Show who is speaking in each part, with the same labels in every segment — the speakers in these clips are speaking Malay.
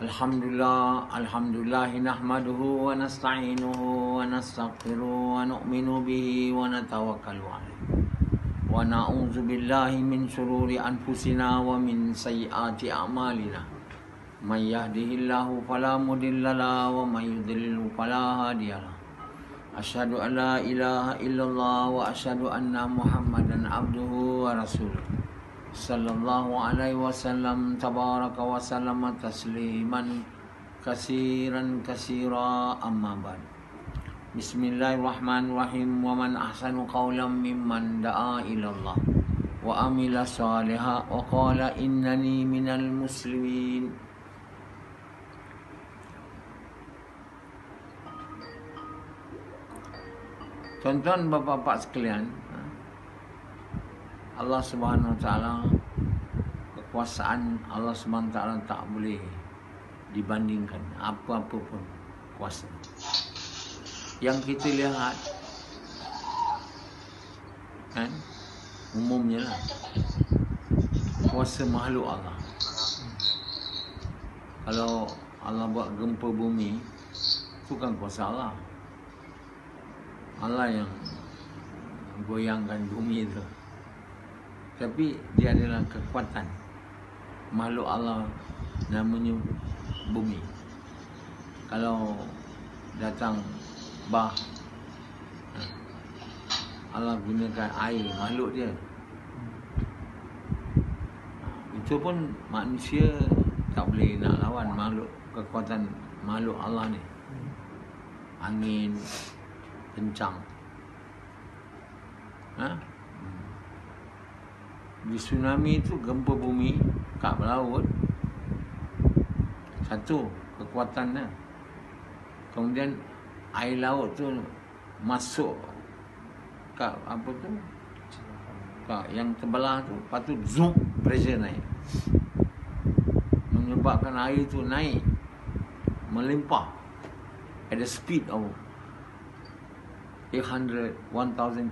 Speaker 1: Alhamdulillah nahmaduhu wa nasta'inuhu wa nastaghfiruhu wa nu'minu bihi wa natawakkalu alaihi. Wa na'udzu billahi min shururi anfusina wa min sayyiati a'malina. May yahdihillahu fala mudilla lahu wa may yudlilhu fala hadiyalah. Asyhadu an la ilaha illallah wa asyhadu anna Muhammadan abduhu wa rasuluh. Sallallahu alaihi wasallam tabaraka wa sallama tasliman kasiran kasira amma ba'd. Bismillahirrahmanirrahim. Wa man ahsanu qawlan mimman da'a ila Allah wa amila shalihan wa qala innani minal muslimin. Tuan-tuan, bapa-bapa sekalian, Allah Subhanahu Wa Taala, kekuasaan Allah Subhanahu Wa Taala tak boleh dibandingkan apa-apa pun kuasa. Yang kita lihat kan umumnya lah kuasa makhluk Allah. Kalau Allah buat gempa bumi, itu kan kuasa Allah. Allah yang goyangkan bumi itu. Tapi dia adalah kekuatan makhluk Allah, namanya bumi. Kalau datang bah, Allah gunakan air, makhluk dia. Itu pun manusia tak boleh nak lawan makhluk, kekuatan makhluk Allah ni. Angin kencang, di tsunami itu gempa bumi kat laut, satu kekuatannya. Kemudian air laut tu masuk kat apa tu, kat yang terbelah tu, lepas tu zoom, pressure naik, menyebabkan air tu naik melimpah at the speed of 1000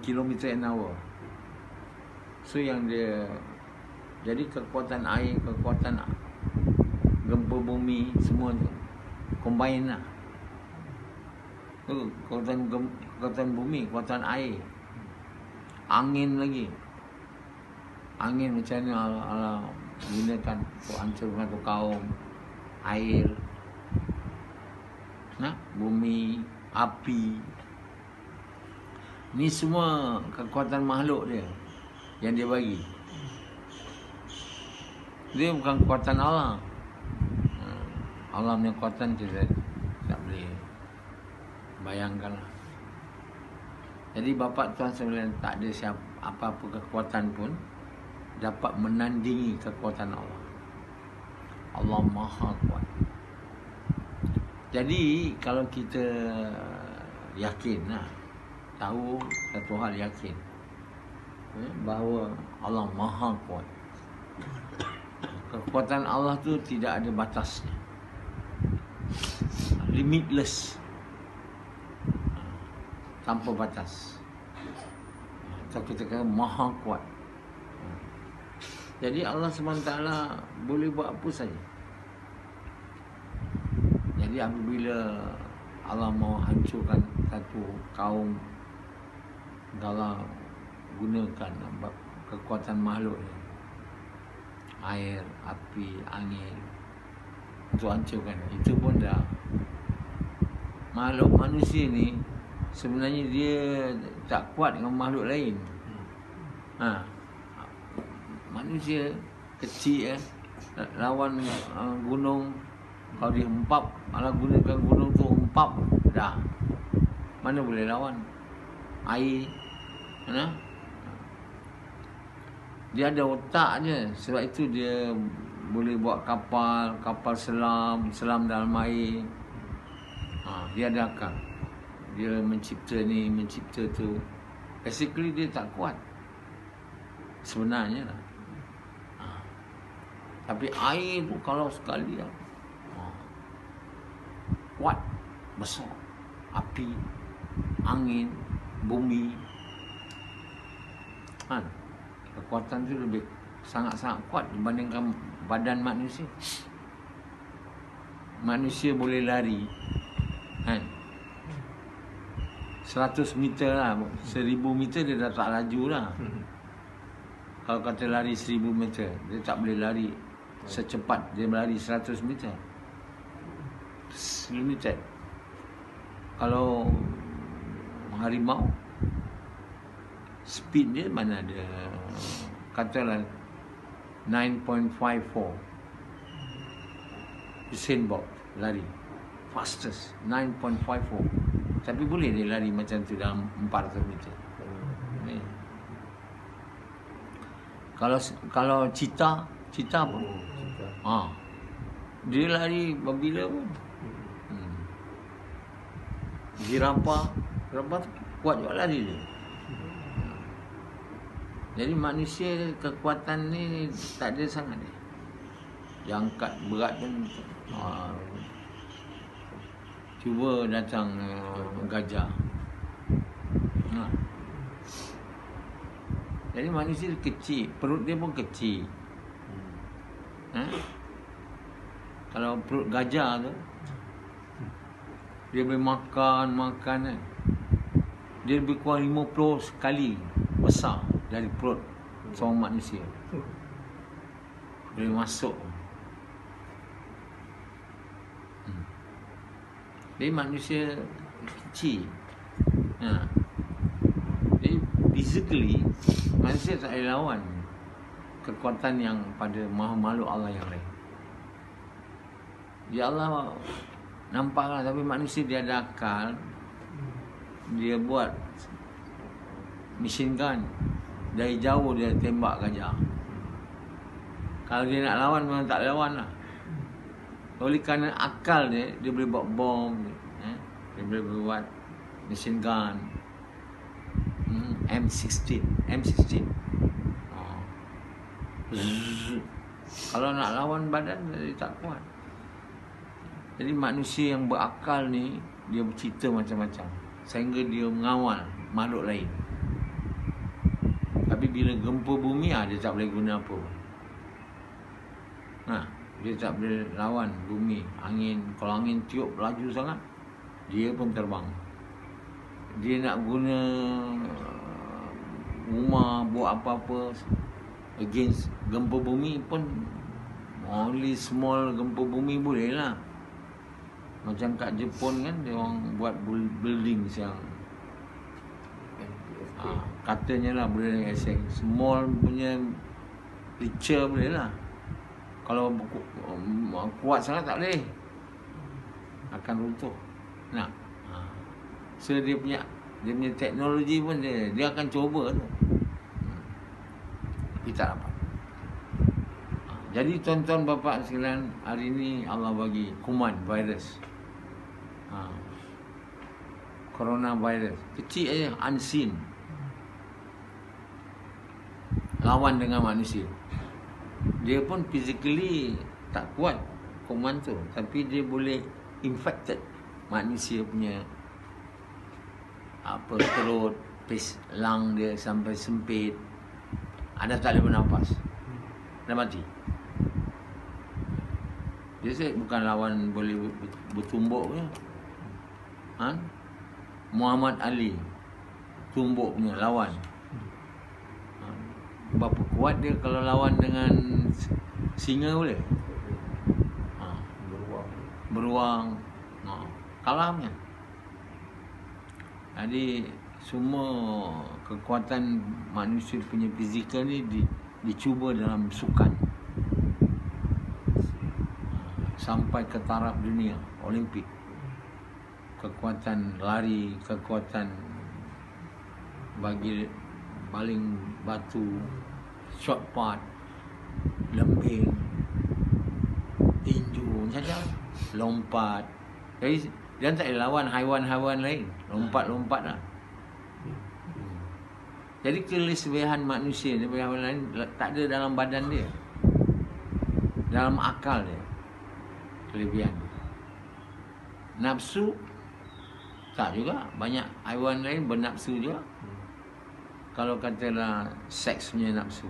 Speaker 1: km/h. So yang dia, jadi kekuatan air, kekuatan gempa bumi, semua tu combine lah. Kekuatan bumi, kekuatan air, angin lagi. Angin macam mana Allah gunakan untuk hancurkan tu kaum. Air, bumi, api, ni semua kekuatan makhluk dia yang dia bagi. Dia bukan kekuatan Allah. Allah punya kekuatan kita tak boleh bayangkan lah. Jadi bapa tuan sekalian, tak ada siapa, apa-apa kekuatan pun dapat menandingi kekuatan Allah. Allah Maha Kuat. Jadi kalau kita yakin lah, tahu satu hal, yakin bahawa Allah Maha Kuat. Kekuatan Allah tu tidak ada batasnya, limitless, tanpa batas. Atau kita kata Maha Kuat. Jadi Allah SWT boleh buat apa saja. Jadi apabila Allah mau hancurkan satu kaum, Allah gunakan kekuatan makhluk ni, air, api, angin, untuk hancurkan. Itu pun dah. Makhluk manusia ni sebenarnya dia tak kuat dengan makhluk lain. Manusia kecil lawan gunung. Kalau dia hempap, Allah gunakan gunung tu hempap, dah, mana boleh lawan. Air, dia ada otak je. Sebab itu dia boleh buat kapal, kapal selam dalam air. Dia ada akal. Dia mencipta ni, mencipta tu. Basically dia tak kuat sebenarnya lah. Tapi air tu kalau sekali kuat, besar. Api, angin, bumi, kekuatan tu lebih sangat-sangat kuat dibandingkan badan manusia. manusia boleh lari, kan? 100 meter lah, 1000 meter dia dah tak laju lah. Kalau kata lari 1000 meter, dia tak boleh lari secepat dia berlari 100 meter. Limited. Kalau harimau, speed dia mana ada, katalah 9.54 Usain Bolt lari fastest 9.54, tapi boleh dia lari macam tu dalam 400 meter. Kalau cita apa? Dia lari bila pun. Zirafah tu kuat juga lari dia. Jadi manusia kekuatan ni tak ada sangat dia. Yang angkat berat pun cuba datang gajah. Jadi manusia kecil, perut dia pun kecil. Kalau perut gajah tu, dia boleh makan kan. Dia lebih kurang 50 kali besar dari perut seorang manusia. Boleh masuk. Jadi manusia kecil. Jadi physically manusia tak boleh lawan kekuatan yang pada makhluk Allah yang lain. Ya Allah nampaklah, tapi manusia dia ada akal. Dia buat machine gun, dari jauh dia tembak gajah. Kalau dia nak lawan memang tak lawan lah. Oleh kerana akal dia boleh buat bom, dia boleh buat machine gun, M16. Kalau nak lawan badan dia tak kuat. Jadi manusia yang berakal ni, dia bercerita macam-macam sehingga dia mengawal makhluk lain. Tapi bila gempa bumi, dia tak boleh guna apa. Dia tak boleh lawan bumi. Angin, kalau angin tiup laju sangat, dia pun terbang. Dia nak guna rumah, buat apa-apa against gempa bumi pun only small gempa bumi boleh lah. Macam kat Jepun kan, dia orang buat building yang katanya lah boleh small punya picture boleh lah. Kalau kuat sangat tak boleh, akan runtuh. So dia punya teknologi pun dia akan cuba tu, tapi tak dapat. Jadi tuan-tuan bapa sekalian, hari ini Allah bagi kuman virus, coronavirus, kecil aja, unseen, lawan dengan manusia. Dia pun physically tak kuat kuman tu, tapi dia boleh infected manusia punya perut, lung dia sampai sempit. Anda tak boleh bernafas, dah mati. Dia bukan lawan boleh bertumbuk punya. Muhammad Ali tumbuk punya lawan. Berapa kuat dia kalau lawan dengan singa boleh? Beruang. Kalah punya. Jadi semua kekuatan manusia punya fizikal ni dicuba dalam sukan. Sampai ke taraf dunia, Olimpik. Kekuatan lari, kekuatan bagi baling batu, shot put, lembing, tinju, macam lompat. Jadi dia tak lawan haiwan-haiwan lain, lompat-lompat lah. Jadi kelebihan manusia daripada haiwan lain tak ada dalam badan dia, dalam akal dia. Kelebihan nafsu tak juga. Banyak haiwan lain bernafsu juga. Kalau katalah seks punya nafsu,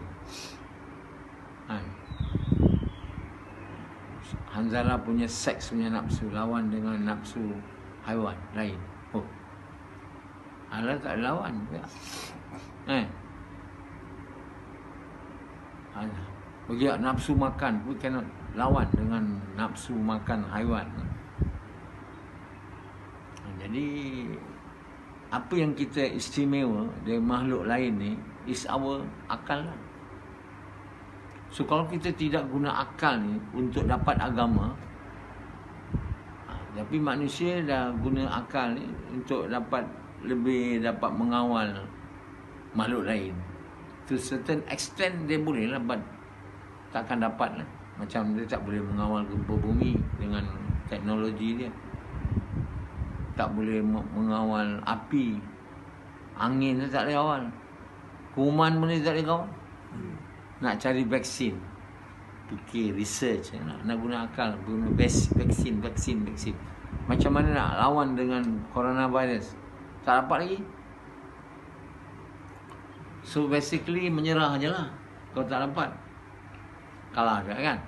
Speaker 1: Hanzalah punya seks punya nafsu lawan dengan nafsu haiwan lain. Oh, Allah tak ada lawan ya. Bagi nafsu makan pun cannot lawan dengan nafsu makan haiwan. Jadi apa yang kita istimewa dari makhluk lain ni is our akal lah. So kalau kita tidak guna akal ni untuk dapat agama, tapi manusia dah guna akal ni untuk dapat mengawal makhluk lain. To certain extent dia boleh lah, but takkan dapat lah. Macam dia tak boleh mengawal gempa bumi dengan teknologi dia. Tak boleh mengawal api, angin dia tak boleh awal. Kuman pun dia tak boleh kawal. Nak cari vaksin, fikir, research, nak guna akal, guna vaksin. Macam mana nak lawan dengan coronavirus? Tak dapat lagi. So basically menyerah je lah. Kalau tak dapat, kalah juga kan.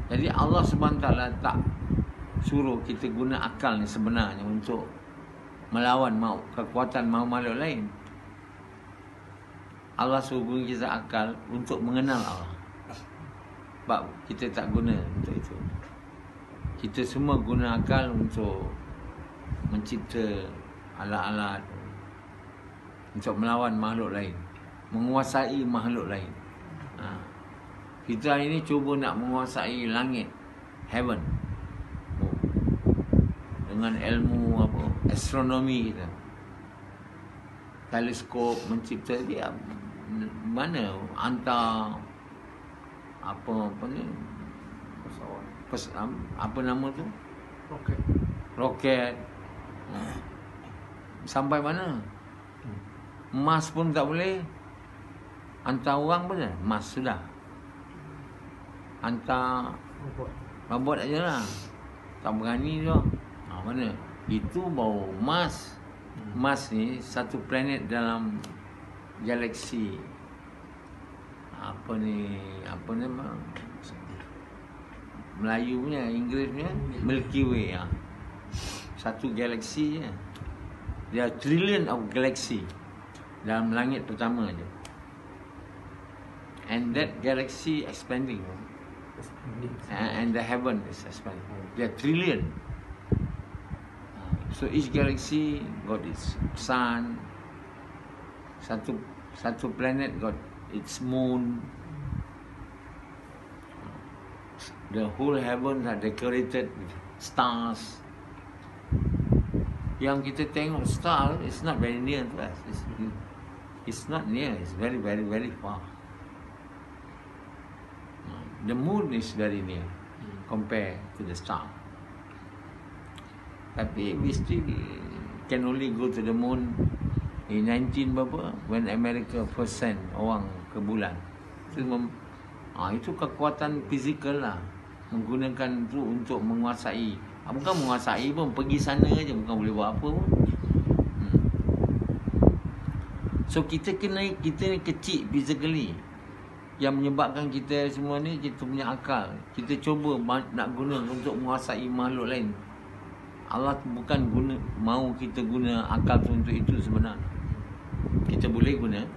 Speaker 1: Jadi Allah SWT tak suruh kita guna akal ni sebenarnya untuk melawan kekuatan makhluk lain. Allah suruh guna kita akal untuk mengenal Allah. Sebab kita tak guna untuk itu. Kita semua guna akal untuk mencipta alat-alat, untuk melawan makhluk lain, menguasai makhluk lain. Kita hari ini cuba nak menguasai langit, heaven, dengan ilmu astronomi kita. Teleskop mencipta dia mana hantar apa ni, apa nama tu, roket sampai mana. Mars pun tak boleh. Hantar orang pun dah, Mars sudah. Hantar robot aja lah. Tak berani dia. Mana? Itu baru Mars. Mars ni satu planet dalam galaksi. Apa ni Melayu punya, Inggeris punya, Milky Way. Satu galaksi je. There are trillion of galaxy dalam langit pertama je. And that galaxy expanding. And the heaven is expanding. There are trillion. So each galaxy got its sun. Satu planet got its moon. The whole heavens are decorated with stars. Yang kita tengok star, it's not very near to us. It's not near. It's very, very, very far. The moon is very near compared to the star. Tapi we still can only go to the moon in 19 berapa, when America first send orang ke bulan. Itu kekuatan fizikal lah, menggunakan itu untuk menguasai. Bukan menguasai pun, pergi sana aja, bukan boleh buat apa pun. So kita ni kecil physically. Yang menyebabkan kita semua ni, kita punya akal, kita cuba nak guna untuk menguasai makhluk lain. Allah bukan mau kita guna akal tu untuk itu sebenarnya. Kita boleh guna,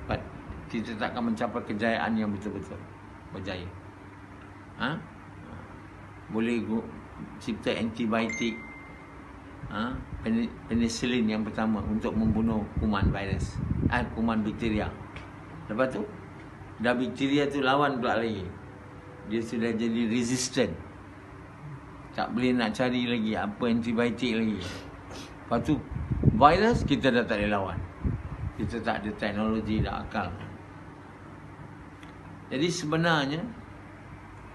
Speaker 1: but kita tak akan mencapai kejayaan yang betul-betul berjaya. Boleh cipta antibiotik, penicillin yang pertama untuk membunuh kuman virus, kuman bakteria. Lepas tu dah bakteria tu lawan pula lagi, dia sudah jadi resistant, tak boleh nak cari lagi apa antibiotik lagi. Lepas tu virus kita dah tak boleh lawan, kita tak ada teknologi, dah akal. Jadi sebenarnya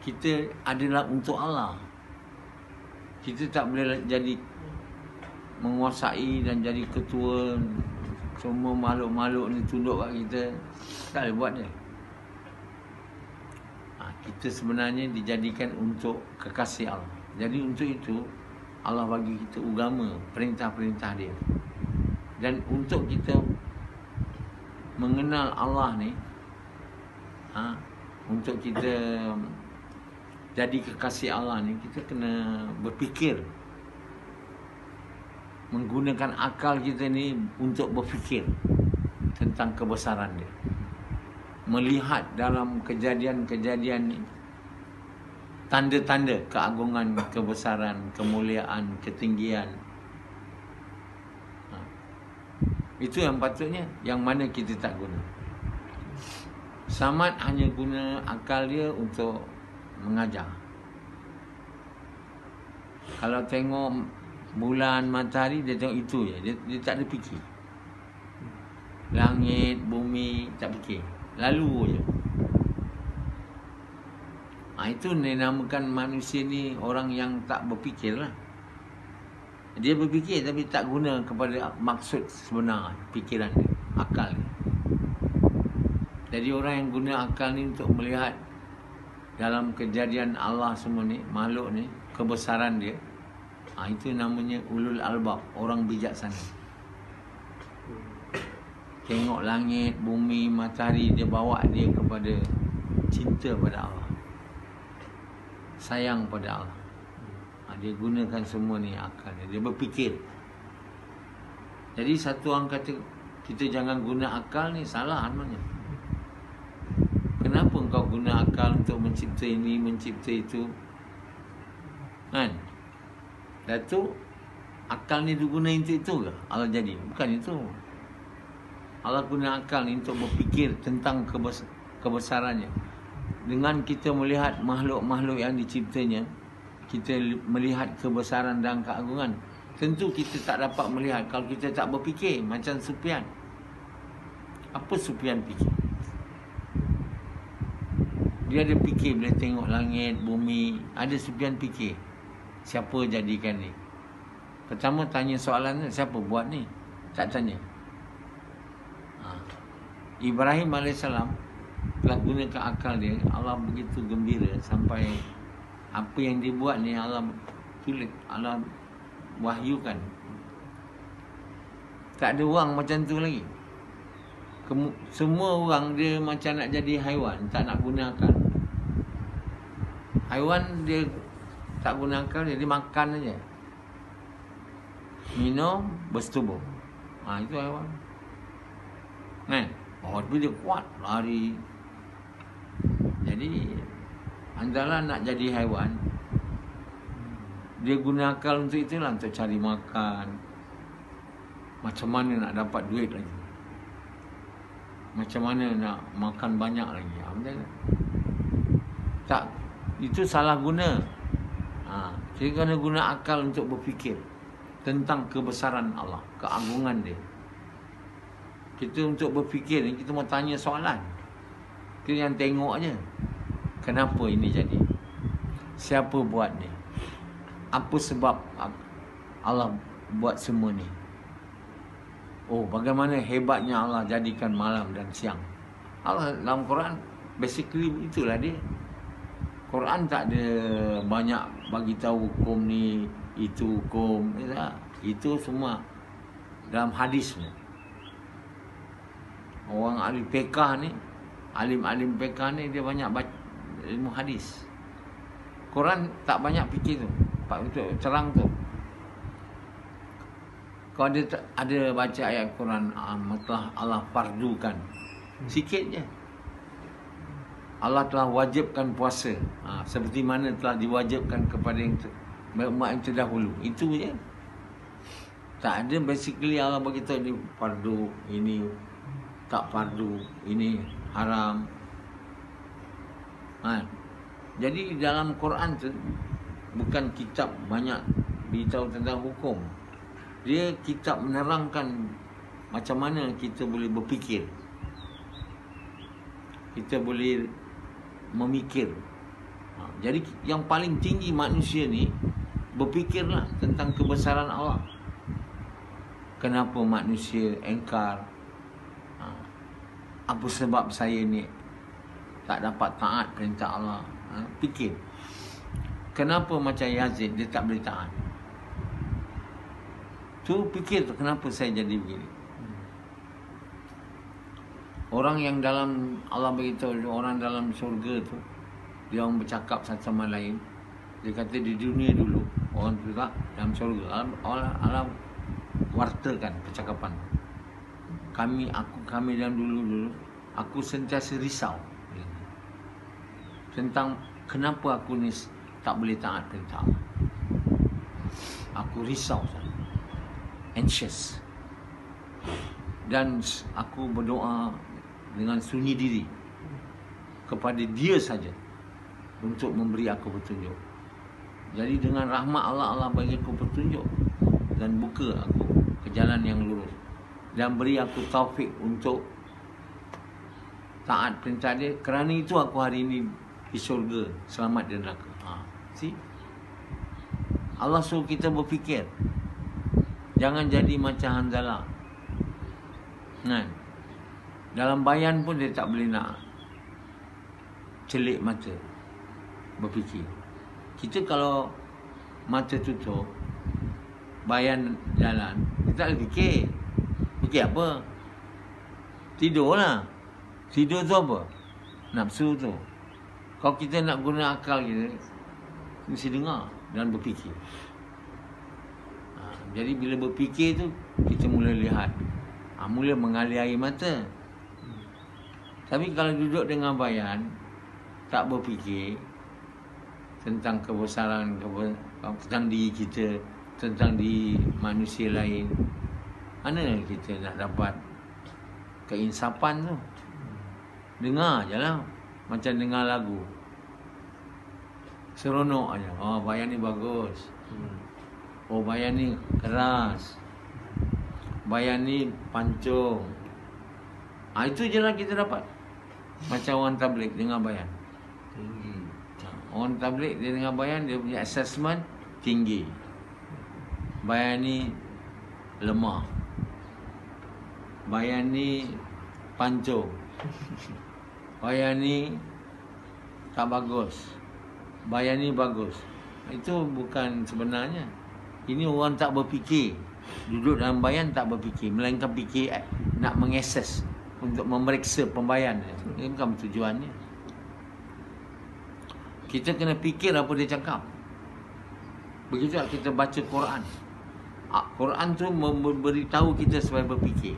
Speaker 1: kita adalah untuk Allah. Kita tak boleh jadi menguasai dan jadi ketua semua makhluk-makhluk ni tunduk kat kita. Tak boleh buat dia. Kita sebenarnya dijadikan untuk kekasih Allah. Jadi untuk itu Allah bagi kita agama, perintah-perintah dia. Dan untuk kita mengenal Allah ni, untuk kita jadi kekasih Allah ni, kita kena berfikir. Menggunakan akal kita ni untuk berfikir tentang kebesaran dia. Melihat dalam kejadian-kejadian ni tanda-tanda keagungan, kebesaran, kemuliaan, ketinggian. Itu yang patutnya, yang mana kita tak guna. Samad hanya guna akal dia untuk mengajar. Kalau tengok bulan, matahari, dia tengok itu je. Dia tak ada fikir. Langit, bumi, tak fikir. Lalu je. Itu dinamakan manusia ni orang yang tak berfikir lah. Dia berfikir tapi tak guna kepada maksud sebenar fikiran dia, akal dia. Jadi orang yang guna akal ni untuk melihat dalam kejadian Allah semua ni, makhluk ni, kebesaran dia, itu namanya ulul albab, orang bijaksana. Tengok langit, bumi, matahari, dia bawa dia kepada cinta pada Allah, sayang pada Allah. Dia gunakan semua ni akal dia berfikir. Jadi satu orang kata kita jangan guna akal ni, salah namanya. Kenapa engkau guna akal untuk mencipta ini, mencipta itu? Kan? Datuk, akal ni diguna untuk itu ke? Allah jadi? Bukan itu. Allah guna akal ni untuk berfikir tentang kebesarannya. Dengan kita melihat makhluk-makhluk yang diciptanya, kita melihat kebesaran dan keagungan. Tentu kita tak dapat melihat kalau kita tak berfikir. Macam Sufyan. Apa Sufyan fikir? Dia ada fikir bila tengok langit, bumi. Ada Sufyan fikir, siapa jadikan ni? Pertama tanya soalan ni, siapa buat ni? Tak tanya. Ibrahim AS telah gunakan akal dia. Allah begitu gembira sampai apa yang dia buat ni Allah tulis, Allah wahyukan. Tak ada orang macam tu lagi. Semua orang dia macam nak jadi haiwan, tak nak guna akal. Haiwan dia tak guna akal, dia makan aja, minum, bersetubuh. Itu haiwan. Kan? Tapi dia kuat, lari. Jadi antara nak jadi haiwan, dia guna akal untuk itulah, untuk cari makan. Macam mana nak dapat duit lagi, macam mana nak makan banyak lagi. Tak, itu salah guna. Kita kena guna akal untuk berfikir tentang kebesaran Allah, keagungan dia. Kita untuk berfikir ni, kita mau tanya soalan. Kita yang tengok aje. Kenapa ini jadi? Siapa buat ni? Apa sebab Allah buat semua ni? Bagaimana hebatnya Allah jadikan malam dan siang. Allah dalam Quran basically itulah dia. Quran tak ada banyak bagi tahu hukum ni, itu hukum. Itu semua dalam hadis ni. Orang ahli fiqh ni, alim-alim fiqh ni, dia banyak baca ilmu hadis. Quran tak banyak fikir tu, untuk terang tu. Kalau dia ada baca ayat Quran, telah Allah fardukan, sikit je. Allah telah wajibkan puasa, seperti mana telah diwajibkan kepada umat yang terdahulu. Itu je. Tak ada basically Allah beritahu ni fardu, ini tak fardu, ini haram. Jadi dalam Quran tu bukan kitab banyak beritahu tentang hukum. Dia kitab menerangkan macam mana kita boleh berfikir, kita boleh memikir. Jadi yang paling tinggi manusia ni berfikirlah tentang kebesaran Allah. Kenapa manusia engkar? Apa sebab saya ni tak dapat taat perintah Allah? Fikir. Kenapa macam Yazid dia tak boleh taat? Tu fikir tu, kenapa saya jadi begini? Orang yang dalam Allah beritahu, orang dalam syurga tu Dia orang bercakap satu sama lain. Dia kata di dunia dulu orang tu tak dalam syurga alam wartakan percakapan. Kami dalam dulu aku sentiasa risau tentang kenapa aku ni tak boleh taat perintah Allah. Aku risau, anxious. Dan aku berdoa dengan sunyi diri kepada Dia saja untuk memberi aku petunjuk. Jadi dengan rahmat Allah, Allah bagi aku petunjuk dan buka aku ke jalan yang lurus dan beri aku taufik untuk taat perintah Dia. Kerana itu aku hari ini di syurga, selamat di neraka. See? Allah suruh kita berfikir. Jangan jadi macam Hanzalah. Kan? Dalam bayan pun dia tak boleh nak celik mata, berfikir. Kita kalau mata tutup, bayan jalan, kita tak boleh fikir. Fikir apa? Tidurlah. Tidur tu apa? Nafsu tu. Kalau kita nak guna akal kita, mesti dengar dan berfikir. Jadi bila berfikir tu, kita mula lihat. Mula mengalir air mata. Tapi kalau duduk dengan bayan, tak berfikir tentang kebesaran, tentang diri kita, tentang diri manusia lain, mana kita nak dapat keinsapan tu? Dengar je lah. Macam dengar lagu, seronok aja. Oh, bayan ni bagus. Oh, bayan ni keras. Bayan ni pancung. Itu je lah kita dapat. Macam orang tabligh dengar bayan. Orang tabligh dia dengar bayan, dia punya assessment tinggi. Bayan ni lemah. Bayan ni pancung. Bayan ni tak bagus. Bayan ni bagus. Itu bukan sebenarnya. Ini orang tak berfikir. Duduk dalam bayan tak berfikir, melainkan fikir nak mengakses untuk memeriksa pembayan. Ini bukan tujuannya. Kita kena fikir apa dia cakap. Begitu kita baca Quran. Quran tu memberitahu kita supaya berfikir.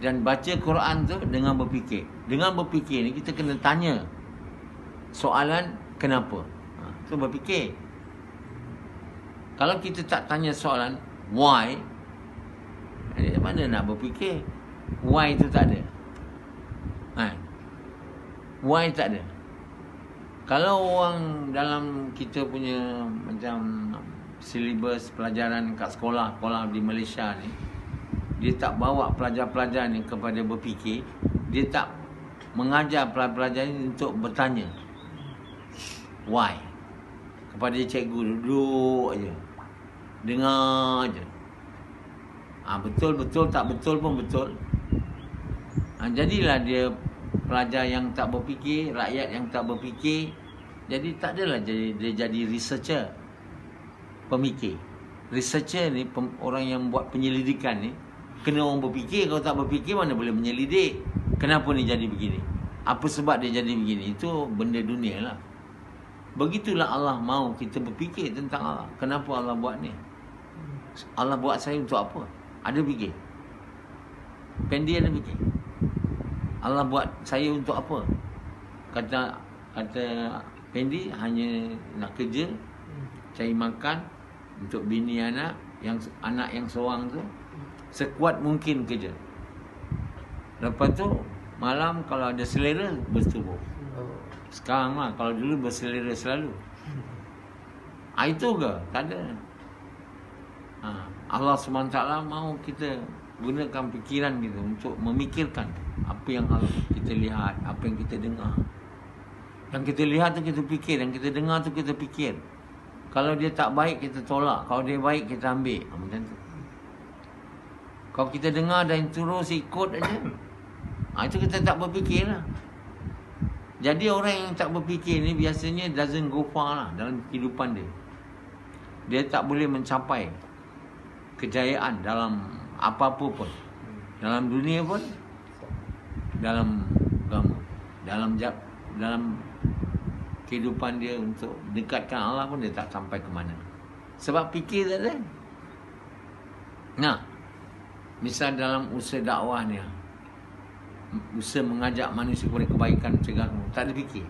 Speaker 1: Dan baca Quran tu dengan berfikir. Dengan berfikir ni kita kena tanya soalan kenapa. Tu berfikir. Kalau kita tak tanya soalan why, mana nak berfikir? Why tu tak ada. Why tak ada. Kalau orang dalam kita punya macam silibus pelajaran kat sekolah di Malaysia ni, dia tak bawa pelajar-pelajar ni kepada berfikir, dia tak mengajar pelajar-pelajar ni untuk bertanya why. Kepada cikgu, duduk aja, dengar aja. Betul-betul, tak betul pun betul. Jadilah dia pelajar yang tak berfikir, rakyat yang tak berfikir. Jadi tak adalah dia jadi researcher, pemikir. Researcher ni orang yang buat penyelidikan ni kena orang berfikir. Kalau tak berfikir mana boleh menyelidik. Kenapa ni jadi begini? Apa sebab dia jadi begini? Itu benda dunia lah. Begitulah Allah mahu kita berfikir tentang Allah. Kenapa Allah buat ni? Allah buat saya untuk apa? Ada fikir? Pendi ada fikir? Allah buat saya untuk apa? Kata Pendi hanya nak kerja, cari makan untuk bini anak yang seorang tu, sekuat mungkin kerja. Lepas tu malam kalau ada selera bertubuh. Sekarang lah, kalau dulu berselera selalu. Itu ke? Tak ada. Allah SWT mahu kita gunakan fikiran kita untuk memikirkan apa yang kita lihat, apa yang kita dengar. Yang kita lihat tu kita fikir, yang kita dengar tu kita fikir. Kalau dia tak baik kita tolak, kalau dia baik kita ambil. Macam tu. Kalau kita dengar dan terus ikut aja, itu kita tak berfikir lah. Jadi orang yang tak berfikir ni biasanya doesn't go far lah dalam kehidupan dia. Dia tak boleh mencapai kejayaan dalam apa-apa pun. Dalam dunia pun, dalam agama, dalam kehidupan dia untuk dekatkan Allah pun dia tak sampai ke mana. Sebab fikir tak ada. Nah, misal dalam usaha dakwah ni, usaha mengajak manusia kepada kebaikan, cegah, tak ada fikir.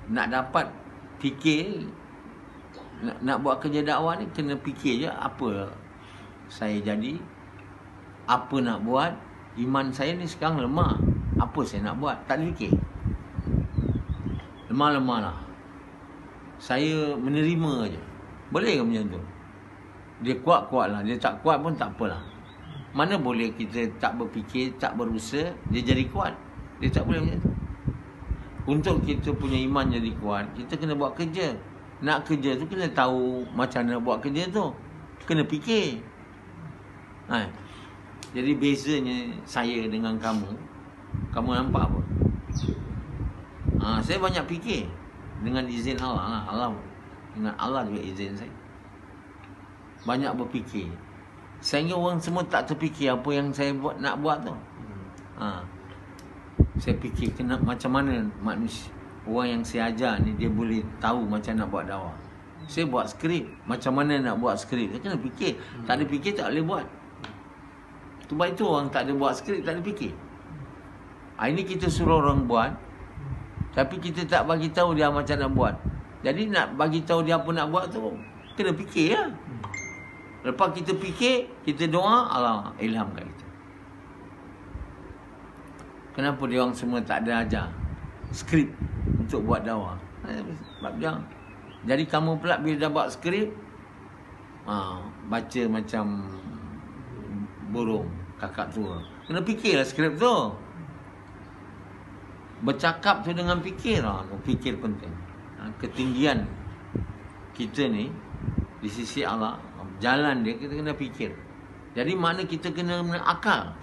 Speaker 1: Nak dapat fikir, nak buat kerja dakwah ni kena fikir je apa saya jadi, apa nak buat. Iman saya ni sekarang lemah, apa saya nak buat, tak ada fikir. Lemah-lemah lah. Saya menerima je. Boleh ke macam tu? Dia kuat-kuat lah, dia tak kuat pun tak apalah. Mana boleh kita tak berfikir, tak berusaha, dia jadi kuat. Dia tak boleh macam tu. Untuk kita punya iman jadi kuat, kita kena buat kerja. Nak kerja tu kena tahu macam mana buat kerja tu. Kena fikir. Jadi bezanya saya dengan kamu nampak apa? Saya banyak fikir. Dengan izin Allah lah. Dengan Allah juga izin saya. Banyak berfikir. Sehingga orang semua tak terfikir apa yang saya nak buat tu. Saya fikir macam mana manusia, orang yang saya ajar ni, dia boleh tahu macam nak buat dakwah. Saya buat skrip, macam mana nak buat skrip, saya kena fikir. Tak ada fikir tak boleh buat. Sebab itu orang tak ada buat skrip, tak ada fikir. Ini kita suruh orang buat, tapi kita tak bagi tahu dia macam nak buat. Jadi nak bagi tahu dia apa nak buat tu, kena fikir lah. Lepas kita fikir, kita doa, Allah ilhamkan kita. Kenapa dia orang semua tak ada ajar skrip untuk buat dakwah? Sebab dia. Jadi kamu pula bila dah buat skrip, baca macam burung kakak tua. Kena fikirlah skrip tu. Bercakap tu dengan fikir lah. Fikir penting. Ketinggian kita ni di sisi Allah, jalan dia kita kena fikir. Jadi mana kita kena akal.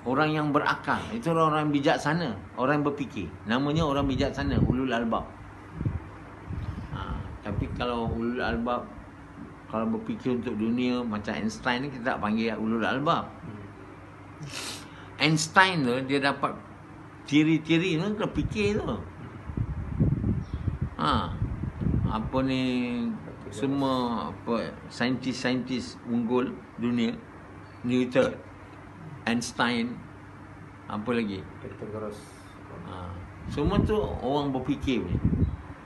Speaker 1: Orang yang berakal, itu orang bijaksana, orang yang berfikir. Namanya orang bijaksana, ulul albab. Tapi kalau ulul albab, kalau berfikir untuk dunia macam Einstein ni, kita tak panggil ulul albab. Einstein tu, dia dapat teori-teori tu, kena fikir tu. Apa ni, semua apa saintis-saintis unggul dunia, Newton, Einstein, apa lagi? Semua tu orang berfikir ni.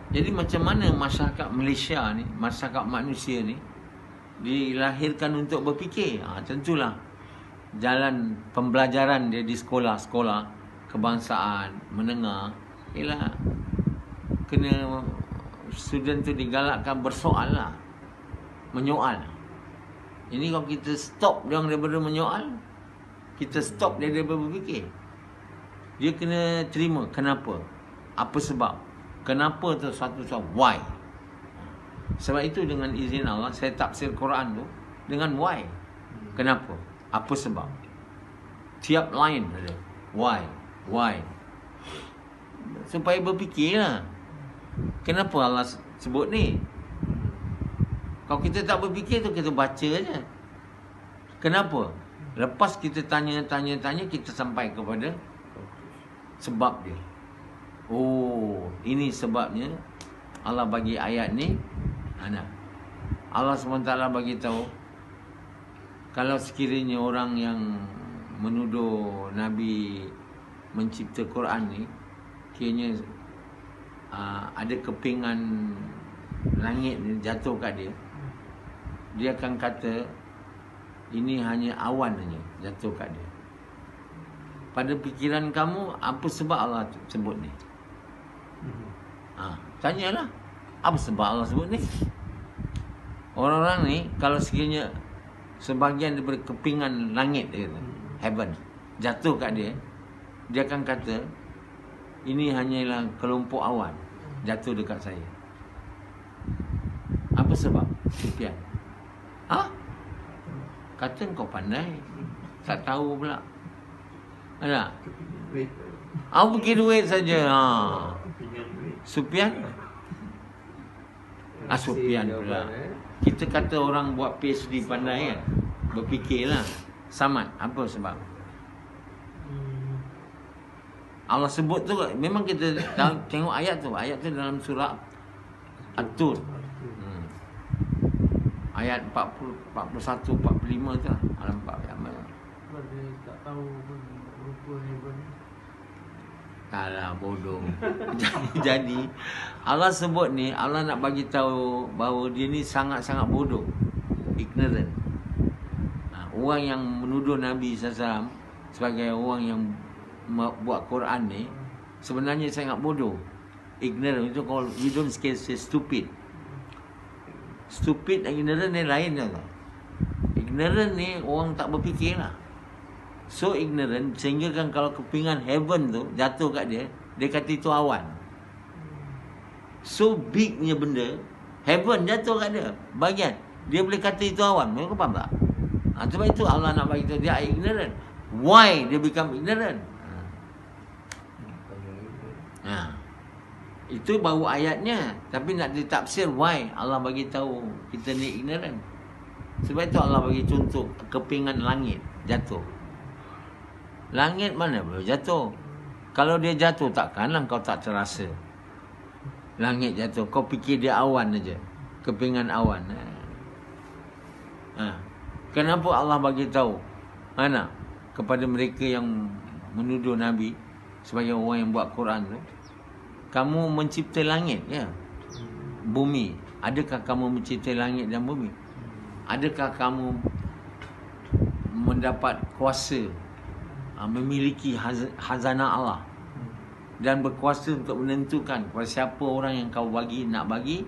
Speaker 1: Jadi macam mana masyarakat Malaysia ni, masyarakat manusia ni dilahirkan untuk berfikir? Tentulah jalan pembelajaran dia di sekolah-sekolah kebangsaan menengah ialah kena student tu digalakkan bersoal lah, menyoal. Ini kalau kita stop dia orang daripada menyoal, kita stop dia daripada berfikir. Dia kena terima kenapa, apa sebab, kenapa tu satu sebab, why. Sebab itu dengan izin Allah saya tafsir Quran tu dengan why, kenapa, apa sebab. Tiap line ada why, supaya berfikirlah. Kenapa Allah sebut ni? Kalau kita tak berfikir tu, kita baca je. Kenapa? Lepas kita tanya, kita sampai kepada sebab dia. Oh, ini sebabnya Allah bagi ayat ni. Allah SWT bagi tahu, kalau sekiranya orang yang menuduh Nabi mencipta Quran ni, kiranya ada kepingan langit ni jatuh kat dia, dia akan kata ini hanya awan saja jatuh kat dia. Pada fikiran kamu, apa sebab Allah sebut ni? Tanyalah, apa sebab Allah sebut ni? Orang-orang ni, kalau sekiranya sebahagian daripada kepingan langit dia, heaven, jatuh kat dia, dia akan kata ini hanyalah kelompok awan jatuh dekat saya. Apa sebab? Sufyan. Kata kau pandai, tak tahu pula. Ada? Aku fikir duit saja. Sufyan? Sufyan pula. Kita kata orang buat PhD pandai kan? Berfikirlah. Samad, apa sebab? Allah sebut tu memang kita tengok ayat tu dalam surah At-Tur. Ayat 40, 41, 45 tu lah. Alam 4 ayat.
Speaker 2: Dia tak tahu pun rupa heaven.
Speaker 1: Alah bodoh. Jadi Allah sebut ni, Allah nak bagi tahu bahawa dia ni sangat-sangat bodoh, ignorant. Orang yang menuduh Nabi SAW sebagai orang yang buat Quran ni sebenarnya sangat bodoh, ignorant. Itu kalau we don't say stupid. Stupid dan ignorant ni lain tau. Ignorant ni orang tak berfikir lah. So ignorant sehingga kan kalau kepingan heaven tu jatuh kat dia, dia kata itu awan. So big punya benda, heaven jatuh kat dia, bagian dia boleh kata itu awan. Mereka faham tak? Sebab itu Allah nak bagi tahu dia ignorant. Why dia become ignorant? Itu baru ayatnya, tapi nak ditafsir why Allah bagi tahu kita ni ignorant. Sebab itu Allah bagi contoh kepingan langit jatuh. Langit mana boleh jatuh? Kalau dia jatuh takkanlah kau tak terasa. Langit jatuh, kau fikir dia awan aja. Kepingan awan. Kenapa Allah bagi tahu mana kepada mereka yang menuduh Nabi sebagai orang yang buat Quran tu? Kamu mencipta langit, ya, bumi. Adakah kamu mencipta langit dan bumi? Adakah kamu mendapat kuasa, memiliki khazanah Allah dan berkuasa untuk menentukan kepada siapa orang yang kau nak bagi,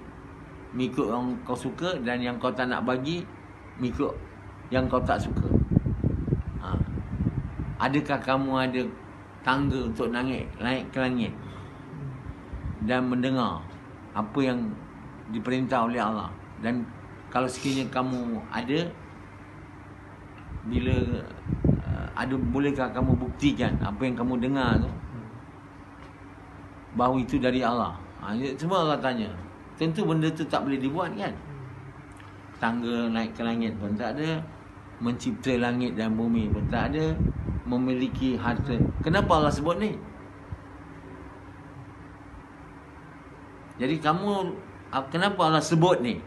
Speaker 1: mengikut yang kau suka, dan yang kau tak nak bagi, mengikut yang kau tak suka? Adakah kamu ada tangga untuk naik ke langit dan mendengar apa yang diperintah oleh Allah? Dan kalau sekiranya kamu ada, bila ada, bolehkah kamu buktikan apa yang kamu dengar tu bahawa itu dari Allah? Semua Allah tanya. Tentu benda tu tak boleh dibuat kan. Tangga naik ke langit pun tak ada, mencipta langit dan bumi pun tak ada, memiliki harta. Kenapa Allah sebut ni? Jadi kenapa Allah sebut ni?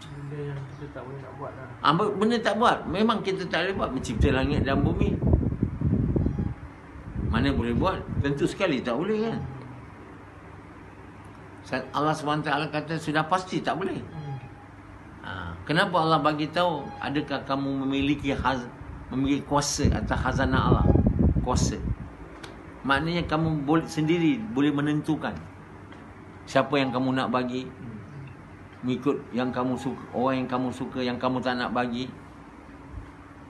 Speaker 2: Benda yang kita tak boleh nak buat lah.
Speaker 1: Benda tak buat. Memang kita tak boleh buat. Mencipta langit dan bumi, mana boleh buat? Tentu sekali tak boleh kan. Allah SWT kata sudah pasti tak boleh. Kenapa Allah bagi tahu? Adakah kamu memiliki kuasa atas khazanah Allah? Kuasa maknanya kamu sendiri boleh menentukan siapa yang kamu nak bagi, mengikut yang kamu suka, orang yang kamu suka, yang kamu tak nak bagi.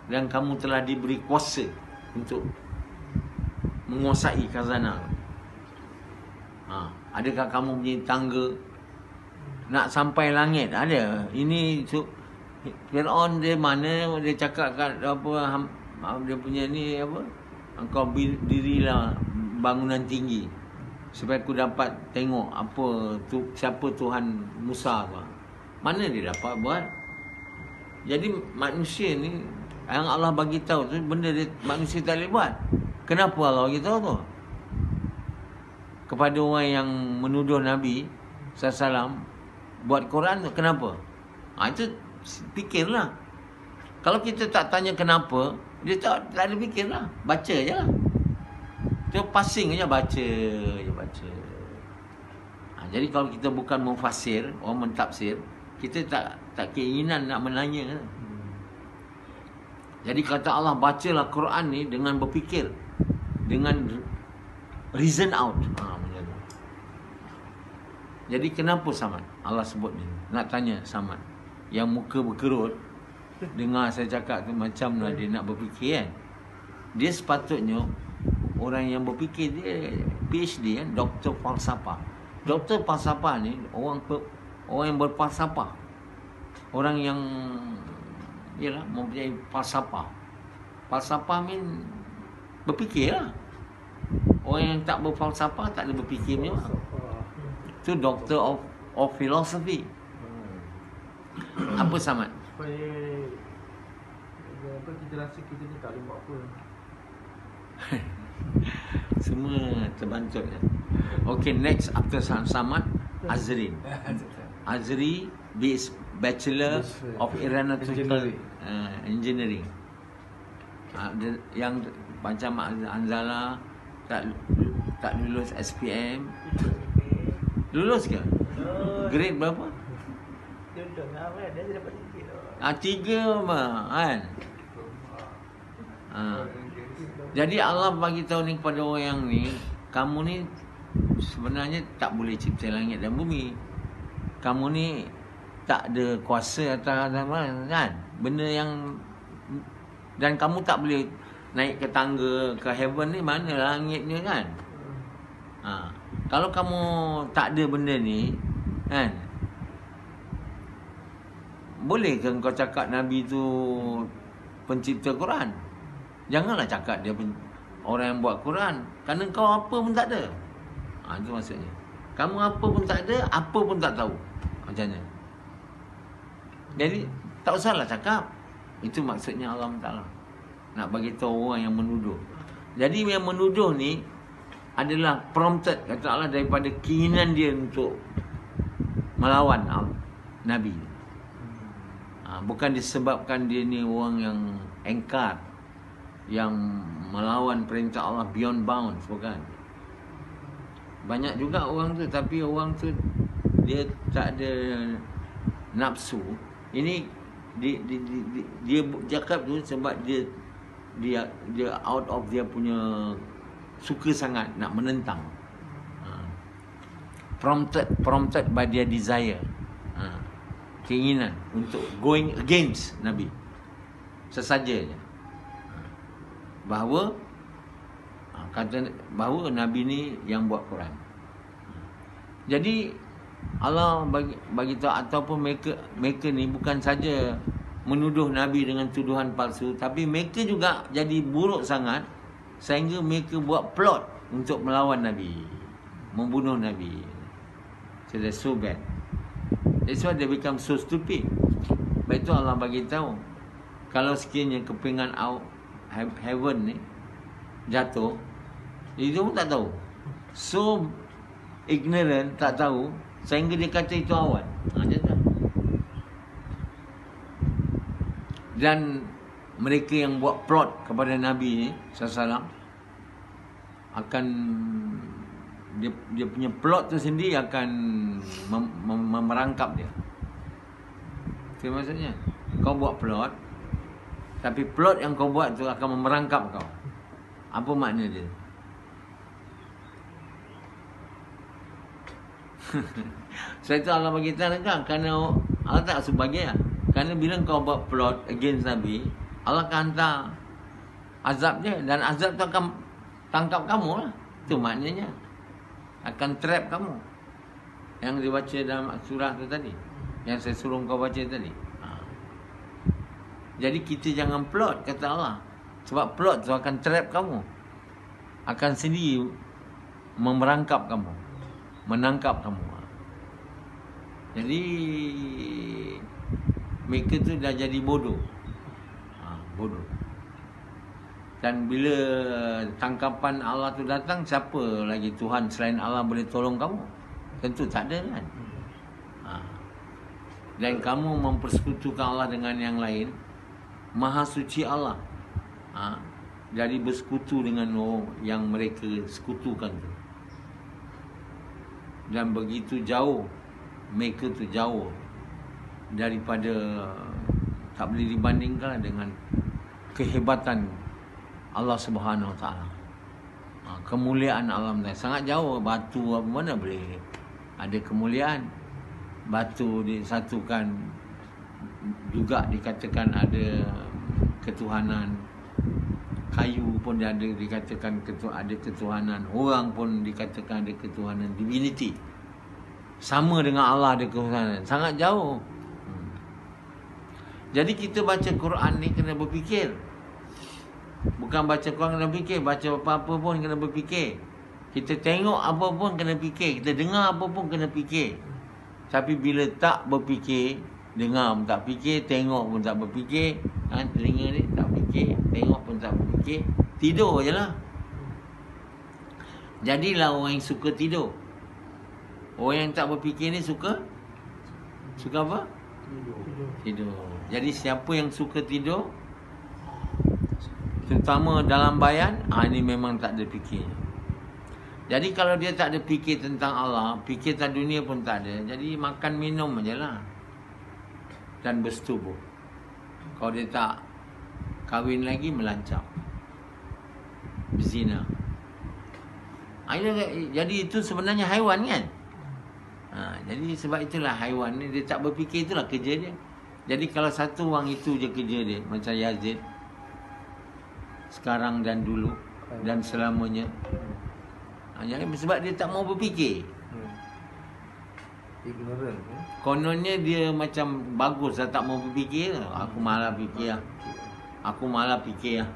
Speaker 1: Dan kamu telah diberi kuasa untuk menguasai khazanah. Adakah kamu punya tangga nak sampai langit? Ada. Ini Fir'aun dia mana, dia cakap kat apa, dia punya ni apa, engkau dirilah bangunan tinggi supaya aku dapat tengok apa tu, siapa Tuhan Musa tu. Mana dia dapat buat? Jadi manusia ni yang Allah bagi tahu tu benda dia, manusia tak boleh buat. Kenapa Allah bagi tahu tu? Kepada orang yang menuduh Nabi SAW buat Quran tu, kenapa? Itu fikirlah. Kalau kita tak tanya kenapa, dia tak ada fikirlah. Baca je lah. Dia pasing je, baca. Jadi kalau kita bukan mufasir, orang mentafsir, kita tak keinginan nak menanya. Jadi kata Allah, bacalah Quran ni dengan berfikir, dengan reason out. Jadi kenapa Samad Allah sebut ni? Nak tanya Samad yang muka berkerut, dengar saya cakap tu macam lah dia nak berfikir kan. Dia sepatutnya orang yang berfikir, dia PhD kan, doktor falsafah. Doktor falsafah ni orang yang berfalsafah, orang yang ialah mempunyai falsafah. Falsafah mean berfikir lah. Orang yang tak berfalsafah tak ada berfikir punya. Itu doctor of philosophy. Apa Samad?
Speaker 2: Supaya apa, kita rasa kita ni tak boleh buat apa.
Speaker 1: Semua terbantut ya. Okay, next after Samad, Azrin. Azri Bachelor of Aeronautical Engineering. Yang macam Anzala tak lulus SPM. Lulus ke? Grade berapa?
Speaker 2: Duduk awal dia dapat
Speaker 1: 3 mah kan. Jadi Allah bagi tahu ni kepada orang yang ni, kamu ni sebenarnya tak boleh cipta langit dan bumi. Kamu ni tak ada kuasa atas kan? Benda yang, dan kamu tak boleh naik ke tangga ke heaven ni, mana langitnya kan? Kalau kamu tak ada benda ni kan, boleh ke kau cakap Nabi tu pencipta Quran? Janganlah cakap dia orang yang buat Quran, kerana kau apa pun tak ada. Itu maksudnya. Kamu apa pun tak ada, apa pun tak tahu. Macam mana? Jadi tak usahlah cakap. Itu maksudnya Allah Ta'ala nak bagi tahu orang yang menuduh. Jadi yang menuduh ni adalah prompted, kata Allah, daripada keinginan dia untuk melawan Nabi. Bukan disebabkan dia ni orang yang engkar, yang melawan perintah Allah beyond bounds, bukan. Banyak juga orang tu, tapi orang tu dia tak ada nafsu. Ini dia cakap tu sebab dia out of dia punya suka sangat nak menentang. Prompted by their desire. Keinginan untuk going against Nabi. Sesaja je. Bahawa Nabi ni yang buat Quran. Jadi Allah bagi tahu, ataupun mereka ni bukan saja menuduh Nabi dengan tuduhan palsu, tapi mereka juga jadi buruk sangat sehingga mereka buat plot untuk melawan Nabi, membunuh Nabi. So they're so bad. That's why they become so stupid. Sebab itu Allah bagi tahu, kalau sekiranya kepingan heaven ni jatuh, dia pun tak tahu. So ignorant, tak tahu, sehingga dia kata itu awan. Jatuh. Dan mereka yang buat plot kepada Nabi ni SAW akan dia punya plot tu sendiri akan merangkap dia. Itu maksudnya. Kau buat plot, tapi plot yang kau buat tu akan merangkap kau. Apa makna dia? Sebab itu Allah bagi tahu kan, kerana Allah tak sebagai lah. Kerana bila kau buat plot against Nabi, Allah akan hantar azab dia, dan azab tu akan tangkap kamu lah. Itu maknanya. Akan trap kamu. Yang dibaca dalam surah tu tadi, yang saya suruh kau baca tadi. Jadi kita jangan plot, kata Allah. Sebab plot tu akan trap kamu, akan sendiri memerangkap kamu, menangkap kamu. Jadi mereka tu dah jadi bodoh. Bodoh. Dan bila tangkapan Allah tu datang, siapa lagi Tuhan selain Allah boleh tolong kamu? Tentu tak ada kan. Dan kamu mempersekutukan Allah dengan yang lain. Maha suci Allah. Jadi bersekutu dengan orang yang mereka sekutukan tu. Dan begitu jauh, mereka tu jauh daripada, tak boleh dibandingkan dengan kehebatan Allah Subhanahu Wa Taala. Kemuliaan alam dah sangat jauh. Batu apa mana boleh ada kemuliaan? Batu disatukan juga dikatakan ada ketuhanan. Kayu pun ada dikatakan ada ketuhanan. Orang pun dikatakan ada ketuhanan, divinity. Sama dengan Allah ada ketuhanan. Sangat jauh. Jadi kita baca Quran ni kena berfikir. Bukan baca Quran kena fikir, baca apa-apa pun kena berfikir. Kita tengok apa pun kena fikir, kita dengar apa pun kena fikir. Tapi bila tak berfikir, dengar pun tak fikir, tengok pun tak berfikir, telinga ni tak fikir, tengok pun tak berfikir, tidur je lah. Jadilah orang yang suka tidur. Orang yang tak berfikir ni suka apa? Tidur. Jadi siapa yang suka tidur, terutama dalam bayan, ini memang tak ada fikir. Jadi kalau dia tak ada fikir tentang Allah, fikir tentang dunia pun tak ada, jadi makan minum je lah. Dan bersetubuh. Kalau dia tak kahwin lagi, melancap, berzina. Jadi itu sebenarnya haiwan kan? Jadi sebab itulah haiwan ni, dia tak berfikir, itulah kerja dia. Jadi kalau satu orang itu je kerja dia, macam Yazid, sekarang dan dulu dan selamanya. Jadi sebab dia tak mau berfikir.
Speaker 2: Ignorant.
Speaker 1: Kononnya dia macam bagus lah, tak mau berfikir. Aku malah fikir lah. Aku malah fikir lah.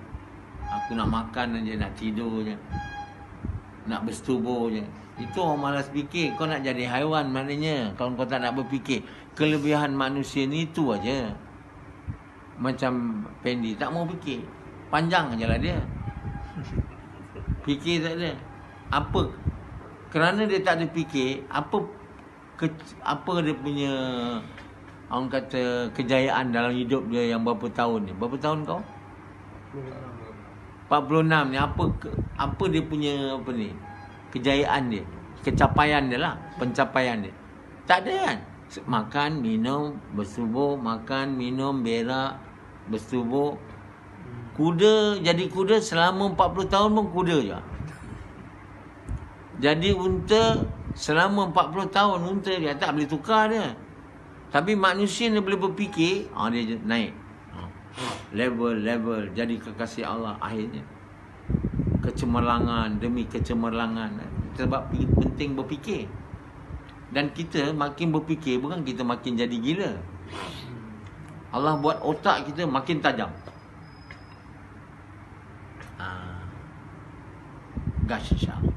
Speaker 1: Aku nak makan aja, nak tidur je, nak bersetubuh je. Itu orang malas fikir. Kau nak jadi haiwan maknanya, kalau kau tak nak berfikir. Kelebihan manusia ni itu aja. Macam Pendi, tak mau fikir. Panjang je lah dia. Fikir tak ada. Apa? Kerana dia tak ada fikir, apa dia punya, orang kata, kejayaan dalam hidup dia yang berapa tahun ni? Berapa tahun kau? 46 ni. Apa dia punya apa ni? Kejayaan dia, kecapaian dia lah, pencapaian dia. Tak ada kan? Makan, minum, bersetubuh, makan, minum, berak, bersetubuh. Kuda, jadi kuda selama 40 tahun pun kuda je. Jadi unta selama 40 tahun unta dia tak boleh tukar dia. Tapi manusia dia boleh berfikir, dia naik. Level jadi kekasih Allah akhirnya. Kecemerlangan demi kecemerlangan. Sebab penting berfikir. Dan kita makin berfikir, bukan kita makin jadi gila. Allah buat otak kita makin tajam. Gas insyaAllah.